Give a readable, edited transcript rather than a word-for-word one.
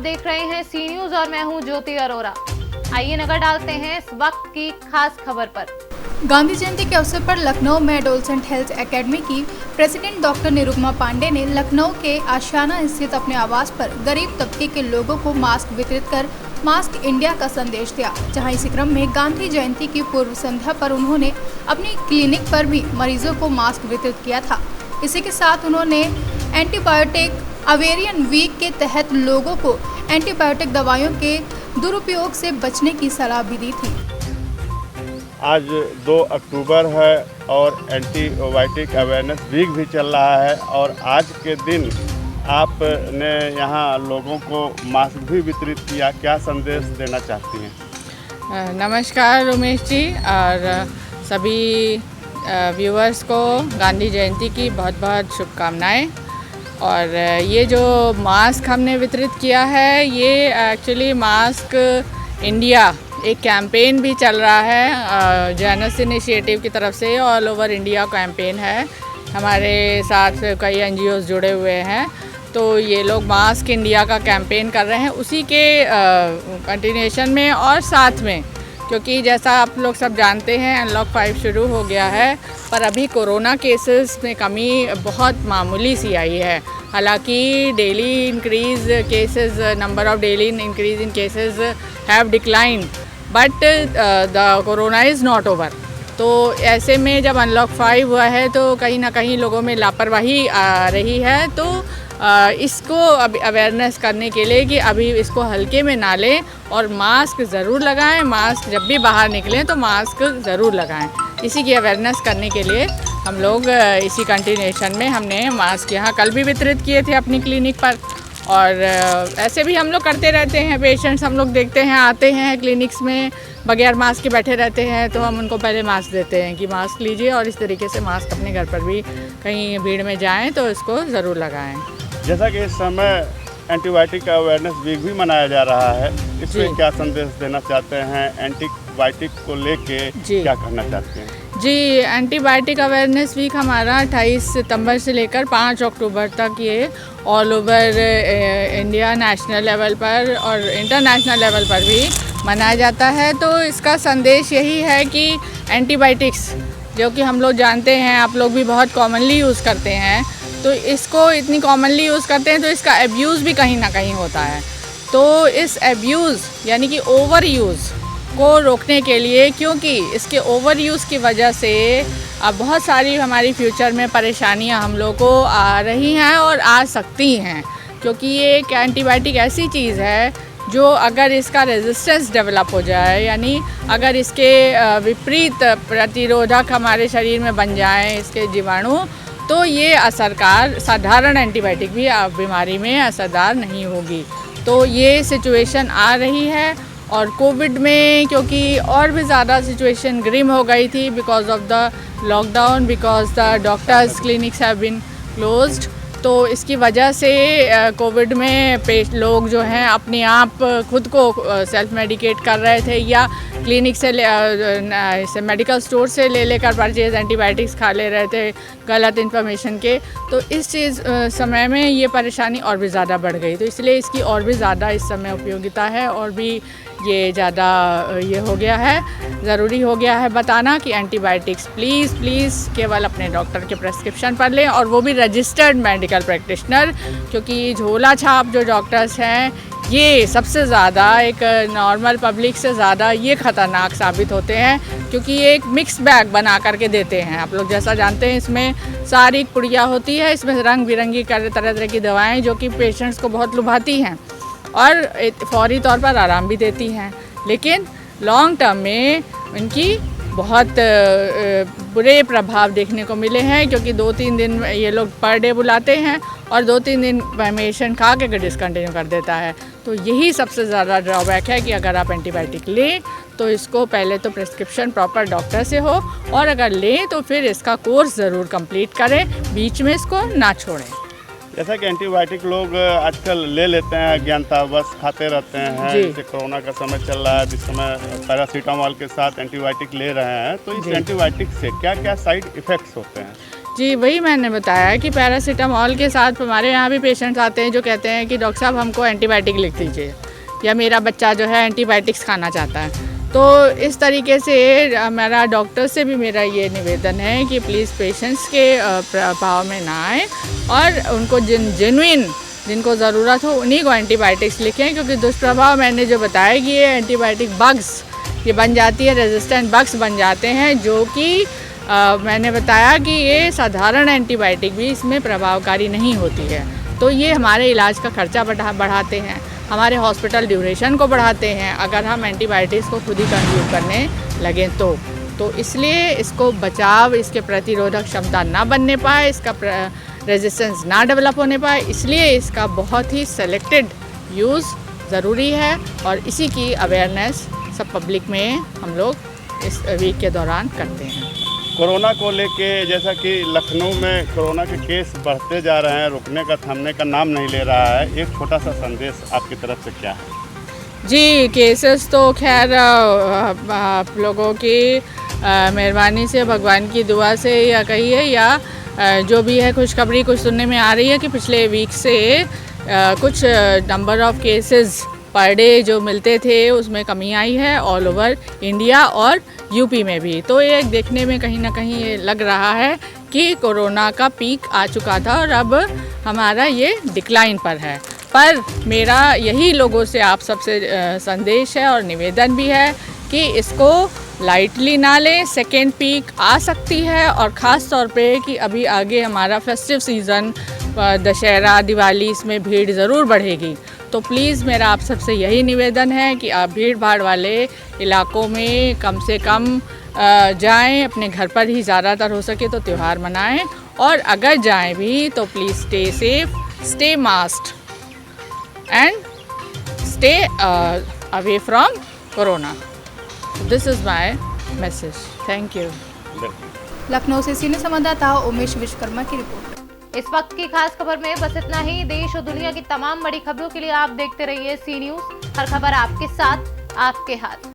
देख रहे हैं सी न्यूज और मैं हूं ज्योति अरोरा। आइए नजर डालते हैं इस वक्त की खास खबर पर। गांधी जयंती के अवसर पर लखनऊ में एडोलसेंट हेल्थ एकेडमी की प्रेसिडेंट डॉक्टर निरुपमा पांडे ने लखनऊ के आशियाना स्थित अपने आवास पर गरीब तबके के लोगों को मास्क वितरित कर मास्क इंडिया का संदेश दिया। जहां इसी क्रम में गांधी जयंती की पूर्व संध्या पर उन्होंने अपनी क्लिनिक पर भी मरीजों को मास्क वितरित किया था। इसी के साथ उन्होंने एंटीबायोटिक अवेरियन वीक के तहत लोगों को एंटीबायोटिक दवाइयों के दुरुपयोग से बचने की सलाह भी दी थी। आज 2 अक्टूबर है और एंटीबायोटिक अवेयरनेस वीक भी चल रहा है और आज के दिन आपने यहाँ लोगों को मास्क भी वितरित किया, क्या संदेश देना चाहती हैं? नमस्कार उमेश जी और सभी व्यूअर्स को गांधी जयंती की बहुत बहुत शुभकामनाएं। और ये जो मास्क हमने वितरित किया है ये एक्चुअली मास्क इंडिया एक कैंपेन भी चल रहा है जैनस इनिशिएटिव की तरफ से। ऑल ओवर इंडिया कैंपेन है, हमारे साथ कई एनजीओज जुड़े हुए हैं। तो ये लोग मास्क इंडिया का कैंपेन कर रहे हैं, उसी के कंटिन्यूएशन में और साथ में, क्योंकि जैसा आप लोग सब जानते हैं अनलॉक 5 शुरू हो गया है पर अभी कोरोना केसेस में कमी बहुत मामूली सी आई है। हालांकि daily increase cases, number of daily increase in cases have declined but the corona is not over. तो ऐसे में जब अनलॉक 5 हुआ है तो कहीं ना कहीं लोगों में लापरवाही आ रही है। तो इसको अभी अवेयरनेस करने के लिए कि अभी इसको हल्के में ना लें और मास्क ज़रूर लगाएं। मास्क जब भी बाहर निकलें तो मास्क ज़रूर लगाएं। इसी की अवेयरनेस करने के लिए हम लोग इसी कंटिन्यूएशन में हमने मास्क यहाँ कल भी वितरित किए थे अपनी क्लिनिक पर। और ऐसे भी हम लोग करते रहते हैं। पेशेंट्स हम लोग देखते हैं आते हैं क्लिनिक्स में बगैर मास्क के बैठे रहते हैं तो हम उनको पहले मास्क देते हैं कि मास्क लीजिए और इस तरीके से मास्क अपने घर पर भी कहीं भीड़ में जाएं तो इसको ज़रूर लगाएं। जैसा कि इस समय एंटीबायोटिक अवेयरनेस वीक भी मनाया जा रहा है, इसमें क्या संदेश देना चाहते हैं? एंटीबायोटिक को लेके क्या कहना चाहते हैं? जी, एंटीबायोटिक अवेयरनेस वीक हमारा 28 सितंबर से लेकर 5 अक्टूबर तक ये all over India national level पर और इंटरनेशनल लेवल पर भी मनाया जाता है। तो इसका संदेश यही है कि एंटीबायोटिक्स जो कि हम लोग जानते हैं, आप लोग भी बहुत कॉमनली यूज़ करते हैं, तो इसको इतनी कॉमनली यूज़ करते हैं तो इसका एब्यूज़ भी कहीं ना कहीं होता है। तो इस एब्यूज़ यानी कि ओवर यूज़ को रोकने के लिए, क्योंकि इसके ओवर यूज़ की वजह से अब बहुत सारी हमारी फ्यूचर में परेशानियां हम लोग को आ रही हैं और आ सकती हैं, क्योंकि ये एक एंटीबायोटिक ऐसी चीज़ है जो अगर इसका रेजिस्टेंस डेवलप हो जाए, यानी अगर इसके विपरीत प्रतिरोधक हमारे शरीर में बन जाएं इसके जीवाणु, तो ये असरकार साधारण एंटीबायोटिक भी बीमारी में असरदार नहीं होगी। तो ये सिचुएशन आ रही है और कोविड में क्योंकि और भी ज़्यादा सिचुएशन ग्रिम हो गई थी because of the lockdown, because the doctors clinics have been closed. तो इसकी वजह से कोविड में लोग जो हैं अपने आप खुद को सेल्फ मेडिकेट कर रहे थे या क्लिनिक से मेडिकल स्टोर से लेकर परचेज एंटीबायोटिक्स खा ले रहे थे गलत इन्फॉर्मेशन के। तो इस समय में ये परेशानी और भी ज़्यादा बढ़ गई, तो इसलिए इसकी और भी ज़्यादा इस समय उपयोगिता है और भी ये ज़्यादा ये हो गया है, ज़रूरी हो गया है बताना कि एंटीबायोटिक्स प्लीज़ केवल अपने डॉक्टर के प्रेस्क्रिप्शन पर लें और वो भी रजिस्टर्ड मेडिकल प्रैक्टिशनर, क्योंकि झोला छाप जो डॉक्टर्स हैं ये सबसे ज़्यादा एक नॉर्मल पब्लिक से ज़्यादा ये ख़तरनाक साबित होते हैं, क्योंकि ये एक मिक्स बैग बना करके देते हैं। आप लोग जैसा जानते हैं इसमें सारी पुड़िया होती है, इसमें रंग बिरंगी तरह तरह की दवाएं जो कि पेशेंट्स को बहुत लुभाती हैं और फौरी तौर पर आराम भी देती हैं, लेकिन लॉन्ग टर्म में इनकी बहुत बुरे प्रभाव देखने को मिले हैं, क्योंकि 2-3 दिन ये लोग पर डे बुलाते हैं और 2-3 दिन पेशेंट खा के डिसकंटिन्यू कर देता है। तो यही सबसे ज़्यादा ड्रॉबैक है कि अगर आप एंटीबायोटिक लें तो इसको पहले तो प्रिस्क्रिप्शन प्रॉपर डॉक्टर से हो और अगर लें तो फिर इसका कोर्स ज़रूर कंप्लीट करें, बीच में इसको ना छोड़ें। जैसा कि एंटीबायोटिक लोग आजकल ले लेते हैं अज्ञानता बस खाते रहते हैं, जैसे कोरोना का समय चल रहा है, जिस समय पैरासीटामोल के साथ एंटीबायोटिक ले रहे हैं, तो इस एंटीबायोटिक से क्या क्या साइड इफ़ेक्ट्स होते हैं? जी, वही मैंने बताया कि पैरासीटामॉल के साथ हमारे यहाँ भी पेशेंट्स आते हैं जो कहते हैं कि डॉक्टर साहब हमको एंटीबायोटिक लिख दीजिए, या मेरा बच्चा जो है एंटीबायोटिक्स खाना चाहता है। तो इस तरीके से मेरा डॉक्टर से भी मेरा ये निवेदन है कि प्लीज़ पेशेंट्स के प्रभाव में ना आए और उनको जिनको ज़रूरत हो उन्हीं को एंटीबायोटिक्स लिखें, क्योंकि दुष्प्रभाव मैंने जो बताया कि ये एंटीबायोटिक बग्स ये बन जाती है, रेजिस्टेंट बग्स बन जाते हैं, जो कि मैंने बताया कि ये साधारण एंटीबायोटिक भी इसमें प्रभावकारी नहीं होती है। तो ये हमारे इलाज का खर्चा बढ़ाते हैं, हमारे हॉस्पिटल ड्यूरेशन को बढ़ाते हैं अगर हम एंटीबायोटिक्स को खुद ही कंज्यूम करने लगें तो इसलिए इसको बचाव, इसके प्रतिरोधक क्षमता ना बनने पाए, इसका रेजिस्टेंस ना डेवलप होने पाए, इसलिए इसका बहुत ही सेलेक्टेड यूज़ ज़रूरी है और इसी की अवेयरनेस सब पब्लिक में हम लोग इस वीक के दौरान करते हैं। कोरोना को लेके जैसा कि लखनऊ में कोरोना के केस बढ़ते जा रहे हैं, रुकने का थमने का नाम नहीं ले रहा है, एक छोटा सा संदेश आपकी तरफ से क्या है? जी, केसेस तो खैर आप लोगों की मेहरबानी से, भगवान की दुआ से या कहिए या जो भी है खुशखबरी कुछ सुनने में आ रही है कि पिछले वीक से कुछ number of cases per day जो मिलते थे उसमें कमी आई है ऑल ओवर इंडिया और यूपी में भी। तो ये देखने में कहीं ना कहीं ये लग रहा है कि कोरोना का पीक आ चुका था और अब हमारा ये डिक्लाइन पर है। पर मेरा यही लोगों से आप सबसे संदेश है और निवेदन भी है कि इसको लाइटली ना लें, सेकेंड पीक आ सकती है और ख़ास तौर पे कि अभी आगे हमारा फेस्टिव सीज़न, दशहरा, दिवाली, इसमें भीड़ ज़रूर बढ़ेगी। तो प्लीज़ मेरा आप सबसे यही निवेदन है कि आप भीड़ भाड़ वाले इलाकों में कम से कम जाएं, अपने घर पर ही ज़्यादातर हो सके तो त्यौहार मनाएं और अगर जाएं भी तो please stay safe, stay masked and stay away from corona. This is my message. Thank you. Lucknow से सीनियर संवाददाता उमेश विश्वकर्मा की रिपोर्ट। इस वक्त की खास खबर में बस इतना ही। देश और दुनिया की तमाम बड़ी खबरों के लिए आप देखते रहिए सी न्यूज़। हर खबर आपके साथ, आपके हाथ।